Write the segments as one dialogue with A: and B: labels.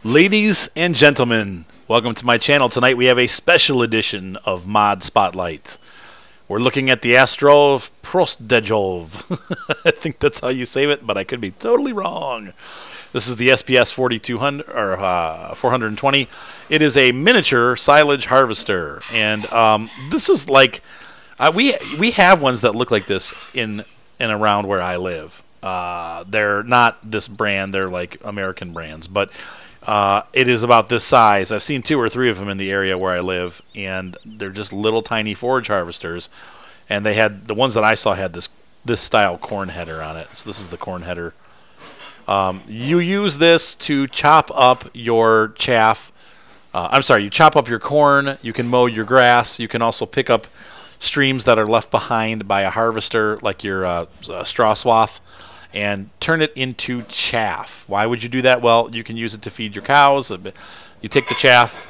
A: Ladies and gentlemen, welcome to my channel. Tonight we have a special edition of Mod Spotlight. We're looking at the Agrostroj Prostejov. I think that's how you say it, but I could be totally wrong. This is the SPS 4200 or 420. It is a miniature silage harvester, and this is like we have ones that look like this in and around where I live. They're not this brand; they're like American brands, but it is about this size. I've seen 2 or 3 of them in the area where I live, and they're just little tiny forage harvesters. And they had the ones that I saw had this style corn header on it. So this is the corn header. You use this to chop up your chaff. You chop up your corn. You can mow your grass. You can also pick up streams that are left behind by a harvester, like your straw swath, and turn it into chaff. Why would you do that? Well, you can use it to feed your cows. You take the chaff,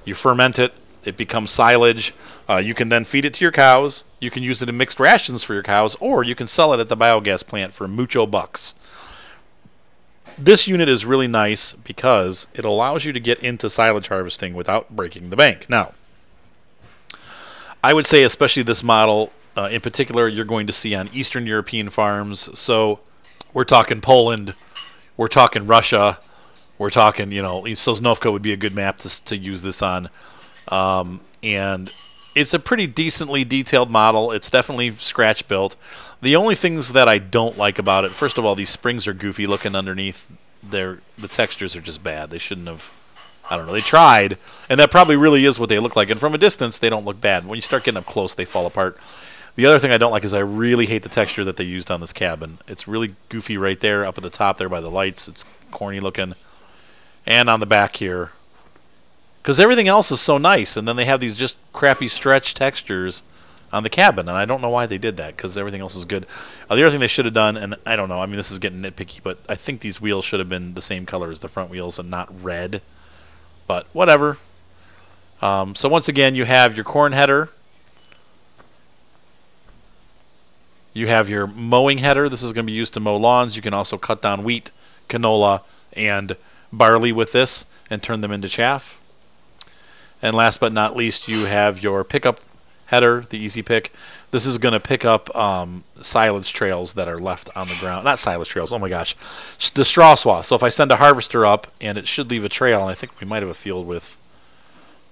A: you ferment it, it becomes silage. You can then feed it to your cows. You can use it in mixed rations for your cows, or you can sell it at the biogas plant for mucho bucks. This unit is really nice because it allows you to get into silage harvesting without breaking the bank. Now, I would say especially this model in particular, you're going to see on Eastern European farms. So we're talking Poland, we're talking Russia, we're talking, Sosnovka would be a good map to use this on. And it's a pretty decently detailed model. It's definitely scratch built. The only things that I don't like about it, first of all, these springs are goofy looking underneath. The textures are just bad. They shouldn't have, I don't know, they tried, and that probably really is what they look like. And from a distance, they don't look bad. When you start getting up close, they fall apart. The other thing I don't like is I really hate the texture that they used on this cabin. It's really goofy right there, up at the top there by the lights. It's corny looking. And on the back here. Because everything else is so nice, and then they have these just crappy stretch textures on the cabin, and I don't know why they did that, because everything else is good. The other thing they should have done, and I don't know, I mean, this is getting nitpicky, but I think these wheels should have been the same color as the front wheels and not red. But whatever. So once again, you have your corn header. You have your mowing header. This is going to be used to mow lawns. You can also cut down wheat, canola, and barley with this and turn them into chaff. And last but not least, you have your pickup header, the Easy Pick. This is going to pick up silage trails that are left on the ground. Not silage trails, oh my gosh. The straw swath. So if I send a harvester up, and it should leave a trail, and I think we might have a field with...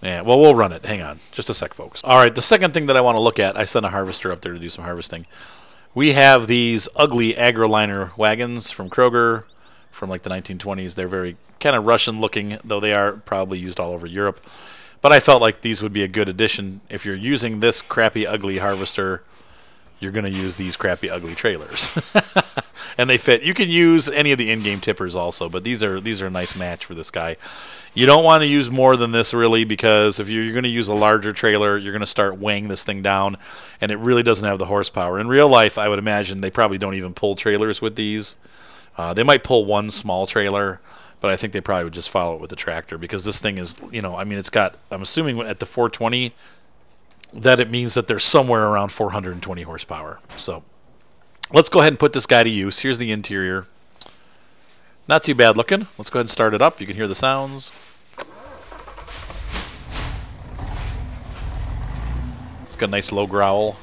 A: Yeah, well, we'll run it. Hang on. Just a sec, folks. All right, the second thing that I want to look at, I sent a harvester up there to do some harvesting. We have these ugly AgroLiner wagons from Kroger from like the 1920s. They're very kind of Russian looking, though they are probably used all over Europe. But I felt like these would be a good addition. If you're using this crappy, ugly harvester, you're going to use these crappy, ugly trailers. And they fit. You can use any of the in-game tippers also, but these are a nice match for this guy. You don't want to use more than this, really, because if you're going to use a larger trailer, you're going to start weighing this thing down, and it really doesn't have the horsepower. In real life, I would imagine they probably don't even pull trailers with these. They might pull one small trailer, but I think they probably would just follow it with a tractor, because this thing is, I mean, it's got, I'm assuming at the 420, that it means that there's somewhere around 420 horsepower. So let's go ahead and put this guy to use. Here's the interior. Not too bad looking. Let's go ahead and start it up. You can hear the sounds. It's got a nice low growl.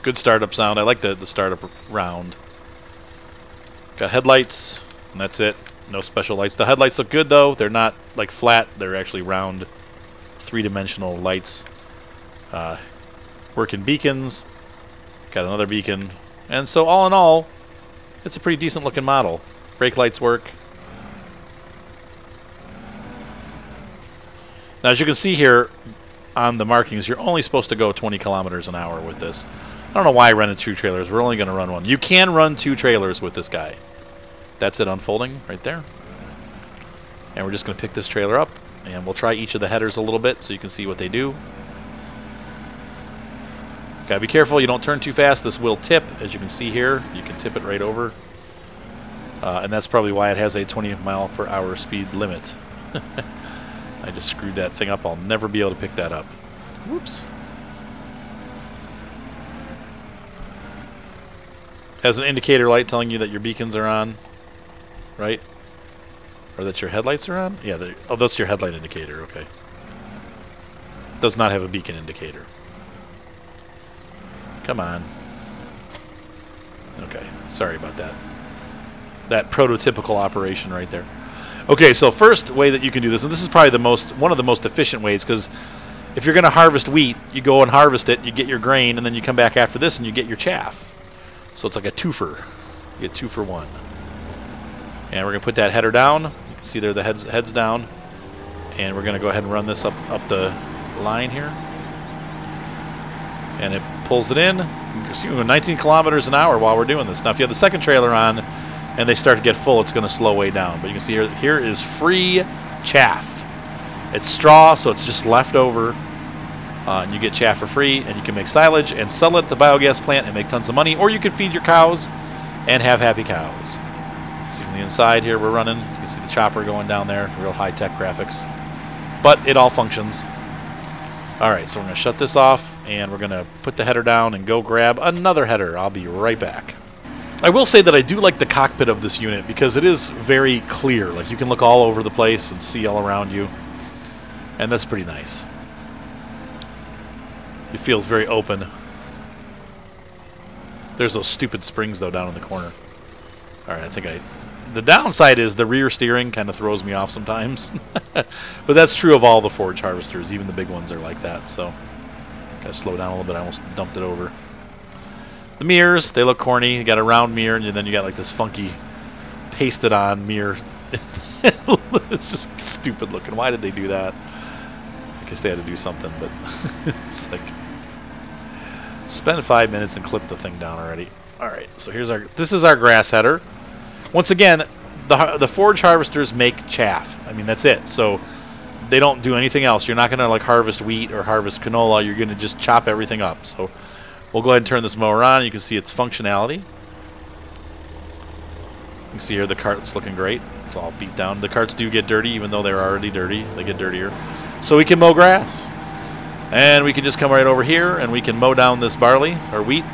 A: Good startup sound. I like the startup round. Got headlights, and that's it. No special lights. The headlights look good, though. They're not like flat. They're actually round, three-dimensional lights. Working beacons. Got another beacon. And so all in all, it's a pretty decent looking model. Brake lights work. Now, as you can see here on the markings, you're only supposed to go 20 kilometers an hour with this. I don't know why I rented 2 trailers. We're only going to run one. You can run 2 trailers with this guy. That's it unfolding right there. And we're just going to pick this trailer up, and we'll try each of the headers a little bit so you can see what they do. Gotta be careful you don't turn too fast. This will tip, as you can see here. You can tip it right over. And that's probably why it has a 20-mile-per-hour speed limit. I just screwed that thing up. I'll never be able to pick that up. Whoops. Has an indicator light telling you that your beacons are on, right? Or that your headlights are on? Yeah, oh, that's your headlight indicator, okay. Does not have a beacon indicator. Come on. Okay, sorry about that. That prototypical operation right there. Okay, so first way that you can do this, and this is probably one of the most efficient ways, because if you're going to harvest wheat, you go and harvest it, you get your grain, and then you come back after this and you get your chaff. So it's like a twofer. You get 2 for 1. And we're going to put that header down. You can see there the head's down. And we're going to go ahead and run this up the line here. And it pulls it in. You can see we're going 19 kilometers an hour while we're doing this. Now, if you have the second trailer on and they start to get full, it's going to slow way down. But you can see here is free chaff. It's straw, so it's just left over. And you get chaff for free, and you can make silage and sell it at the biogas plant and make tons of money. Or you can feed your cows and have happy cows. See from the inside here we're running. You can see the chopper going down there. Real high-tech graphics. But it all functions. Alright, so we're going to shut this off, and we're going to put the header down and go grab another header. I'll be right back. I will say that I do like the cockpit of this unit because it is very clear. Like, you can look all over the place and see all around you. And that's pretty nice. It feels very open. There's those stupid springs, though, down in the corner. Alright, the downside is the rear steering kind of throws me off sometimes. But that's true of all the forage harvesters. Even the big ones are like that, so gotta slow down a little bit. I almost dumped it over. The mirrors, they look corny. You got a round mirror, and then you got like this funky pasted on mirror. It's just stupid looking. Why did they do that? I guess they had to do something, but it's like spend 5 minutes and clip the thing down already. Alright, so this is our grass header. Once again, the forage harvesters make chaff. I mean, that's it. So they don't do anything else. You're not going to like harvest wheat or harvest canola. You're going to just chop everything up. So we'll go ahead and turn this mower on. You can see its functionality. You can see here the cart's looking great. It's all beat down. The carts do get dirty, even though they're already dirty. They get dirtier. So we can mow grass. And we can just come right over here and we can mow down this barley or wheat.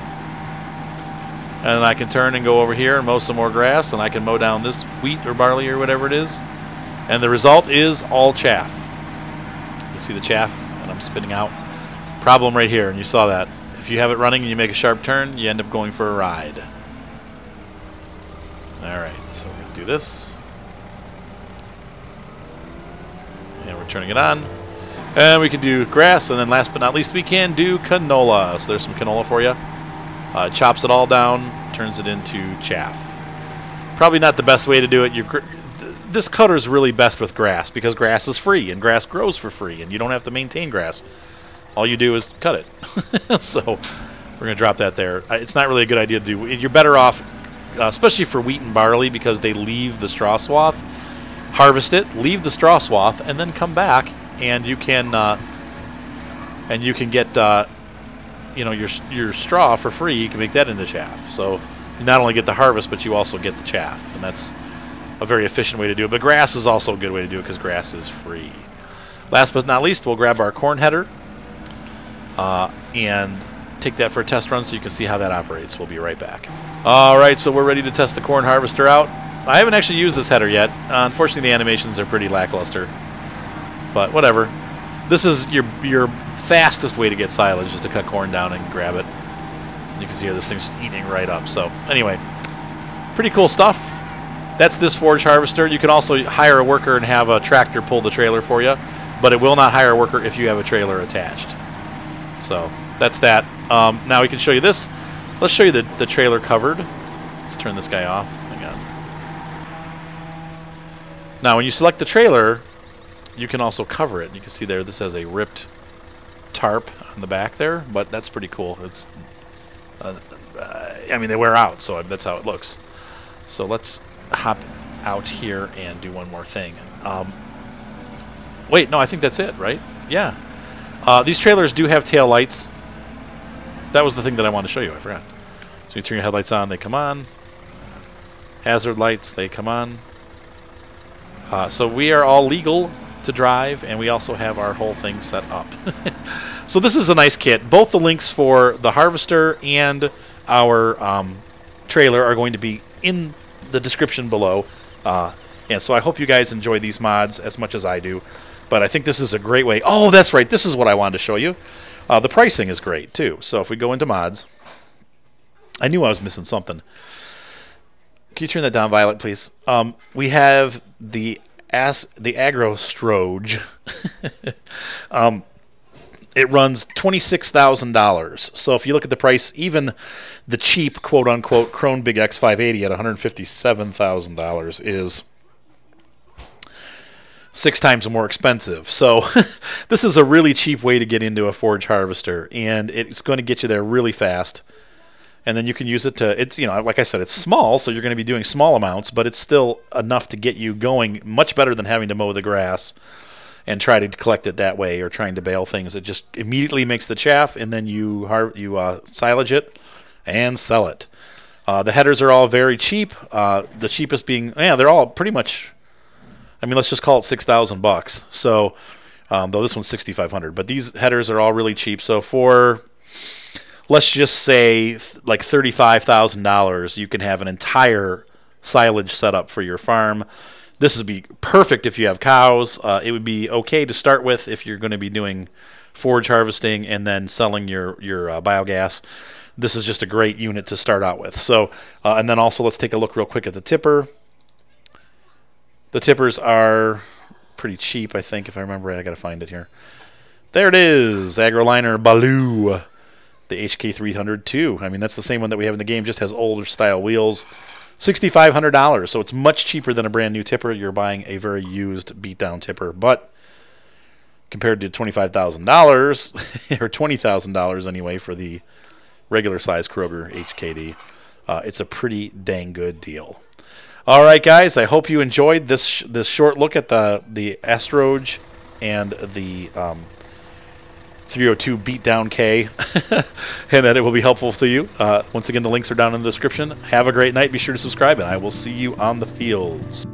A: And I can turn and go over here and mow some more grass, and I can mow down this wheat or barley or whatever it is. And the result is all chaff. You see the chaff, and I'm spitting out. Problem right here, and you saw that. If you have it running and you make a sharp turn, you end up going for a ride. Alright, so we're going to do this. And we're turning it on. And we can do grass, and then last but not least, we can do canola. So there's some canola for you. Chops it all down, turns it into chaff. Probably not the best way to do it. This cutter is really best with grass because grass is free and grass grows for free and you don't have to maintain grass. All you do is cut it. So we're going to drop that there. It's not really a good idea to do. You're better off, especially for wheat and barley, because they leave the straw swath. Harvest it, leave the straw swath, and then come back and you can get your straw for free. You can make that into chaff. So you not only get the harvest, but you also get the chaff, and that's a very efficient way to do it. But grass is also a good way to do it because grass is free. Last but not least, we'll grab our corn header and take that for a test run so you can see how that operates. We'll be right back. Alright, so we're ready to test the corn harvester out. I haven't actually used this header yet. Unfortunately, the animations are pretty lackluster, but whatever. This is your fastest way to get silage, is to cut corn down and grab it. You can see here this thing's just eating right up. So anyway, pretty cool stuff. That's this forage harvester. You can also hire a worker and have a tractor pull the trailer for you, but it will not hire a worker if you have a trailer attached. So that's that. Now we can show you this. Let's show you the trailer covered. Let's turn this guy off. Hang on. Now when you select the trailer, you can also cover it. You can see there this has a ripped tarp on the back there, but that's pretty cool. It's I mean, they wear out, so that's how it looks. So let's hop out here and do one more thing. Wait, no, I think that's it, right? Yeah. These trailers do have tail lights. That was the thing that I wanted to show you. I forgot. So you turn your headlights on, they come on. Hazard lights, they come on. So we are all legal to drive, and we also have our whole thing set up. So this is a nice kit. Both the links for the harvester and our trailer are going to be in the description below. And so I hope you guys enjoy these mods as much as I do. But I think this is a great way. Oh, that's right. This is what I wanted to show you. The pricing is great, too. So if we go into mods, I knew I was missing something. Can you turn that down, Violet, please? We have the Agrostroj. It runs $26,000. So if you look at the price, even the cheap, quote-unquote, Krone Big X 580 at $157,000 is 6 times more expensive. So this is a really cheap way to get into a forage harvester, and it's going to get you there really fast. And then you can use it to, it's, you know, like I said, it's small, so you're going to be doing small amounts, but it's still enough to get you going, much better than having to mow the grass and try to collect it that way, or trying to bale things. It just immediately makes the chaff, and then you silage it and sell it. The headers are all very cheap. The cheapest being, yeah, they're all pretty much, I mean, let's just call it $6,000. So, though this one's $6,500, but these headers are all really cheap. So for, let's just say like $35,000, you can have an entire silage setup for your farm. This would be perfect if you have cows. It would be okay to start with if you're going to be doing forage harvesting and then selling your biogas. This is just a great unit to start out with. So, and then also let's take a look real quick at the tipper. The tippers are pretty cheap, I think, if I remember right. I got to find it here. There it is, AgroLiner Baloo, the HK302. I mean, that's the same one that we have in the game, just has older style wheels. $6,500, so it's much cheaper than a brand new tipper. You're buying a very used beat-down tipper, but compared to $25,000 or $20,000 anyway for the regular size Kroger HKD, it's a pretty dang good deal. All right, guys, I hope you enjoyed this short look at the Agrostroj and the 302 Beatdown K, and that it will be helpful to you. Once again, the links are down in the description. Have a great night. Be sure to subscribe, and I will see you on the fields.